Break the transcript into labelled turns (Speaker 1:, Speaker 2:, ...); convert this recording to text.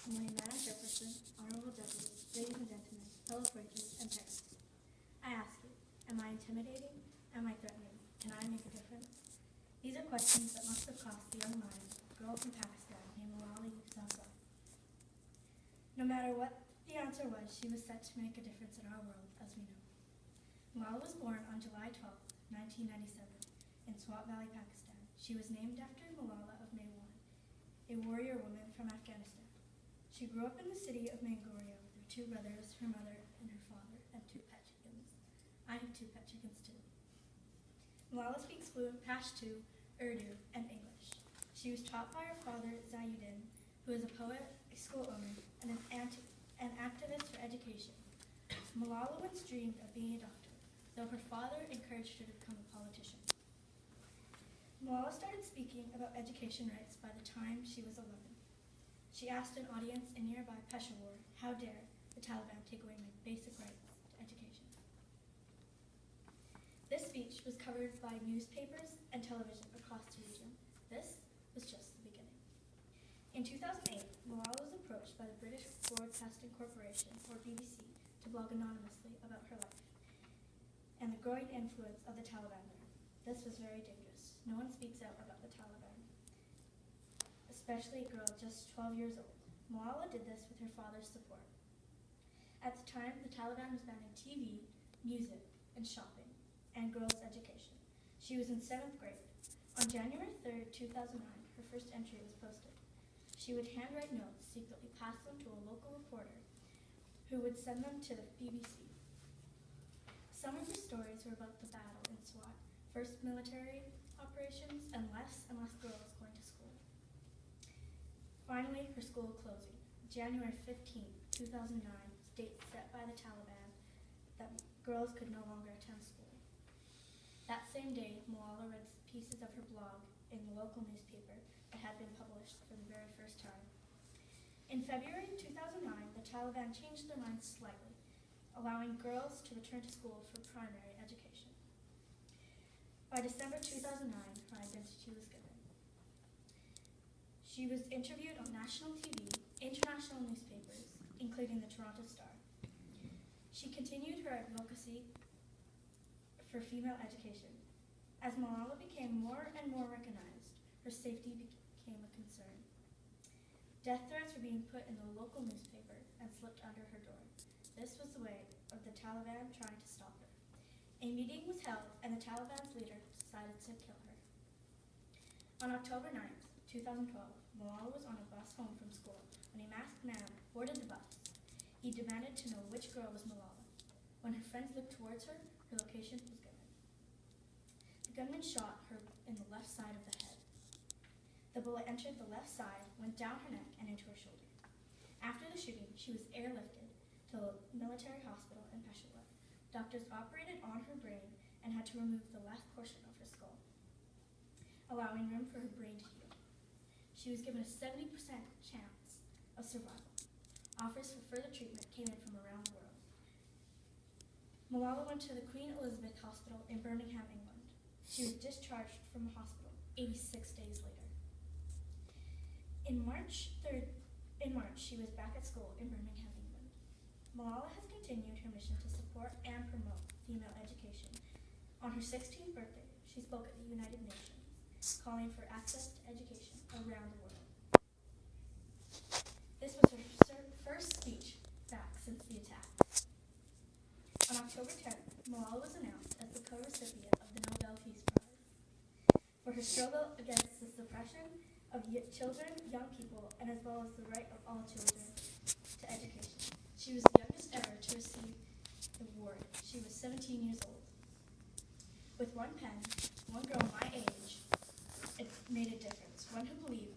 Speaker 1: Good morning, Madam Chairperson, Honorable Deputies, ladies and gentlemen, fellow Quakers, and parents. I ask you, am I intimidating? Am I threatening? Can I make a difference? These are questions that must have crossed the young mind of a girl from Pakistan named Malala Yousafzai. No matter what the answer was, she was set to make a difference in our world, as we know. Malala was born on July 12, 1997, in Swat Valley, Pakistan. She was named after Malala of Maiwand, a warrior woman from Afghanistan. She grew up in the city of Mongolia with her two brothers, her mother, and her father, and two pet chickens. I have two pet chickens too. Malala speaks fluent Pashto, Urdu, and English. She was taught by her father, Zayuddin, who is a poet, a school owner, and an activist for education. Malala once dreamed of being a doctor, though her father encouraged her to become a politician. Malala started speaking about education rights by the time she was 11. She asked an audience in nearby Peshawar, "How dare the Taliban take away my basic rights to education?" This speech was covered by newspapers and television across the region. This was just the beginning. In 2008, Malala was approached by the British Broadcasting Corporation, or BBC, to blog anonymously about her life and the growing influence of the Taliban there. This was very dangerous. No one speaks out about the Taliban, especially a girl just 12 years old. Malala did this with her father's support. At the time, the Taliban was banning TV, music, and shopping, and girls' education. She was in 7th grade. On January 3, 2009, her first entry was posted. She would handwrite notes, secretly pass them to a local reporter, who would send them to the BBC. Some of her stories were about the battle in Swat, first military operations, and less girls going to school. Finally, her school closing. January 15, 2009, date set by the Taliban that girls could no longer attend school. That same day, Malala read pieces of her blog in the local newspaper that had been published for the very first time. In February 2009, the Taliban changed their minds slightly, allowing girls to return to school for primary education. By December 2009, her identity was given. She was interviewed on national TV, international newspapers, including the Toronto Star. She continued her advocacy for female education. As Malala became more and more recognized, her safety became a concern. Death threats were being put in the local newspaper and slipped under her door. This was the way of the Taliban trying to stop her. A meeting was held, and the Taliban's leader decided to kill her. On October 9, 2012, Malala was on a bus home from school when a masked man boarded the bus. He demanded to know which girl was Malala. When her friends looked towards her, her location was given. The gunman shot her in the left side of the head. The bullet entered the left side, went down her neck, and into her shoulder. After the shooting, she was airlifted to a military hospital in Peshawar. Doctors operated on her brain and had to remove the left portion of her skull, allowing room for her brain to heal. She was given a 70% chance of survival. Offers for further treatment came in from around the world. Malala went to the Queen Elizabeth Hospital in Birmingham, England. She was discharged from the hospital 86 days later. In March, she was back at school in Birmingham, England. Malala has continued her mission to support and promote female education. On her 16th birthday, she spoke at the United Nations, calling for access to education around the world. This was her first speech back since the attack. On October 10th, Malala was announced as the co-recipient of the Nobel Peace Prize for her struggle against the suppression of children, young people, and as well as the right of all children to education. She was the youngest ever to receive the award. She was 17 years old. With one pen, one girl my age, it made a difference. One who believed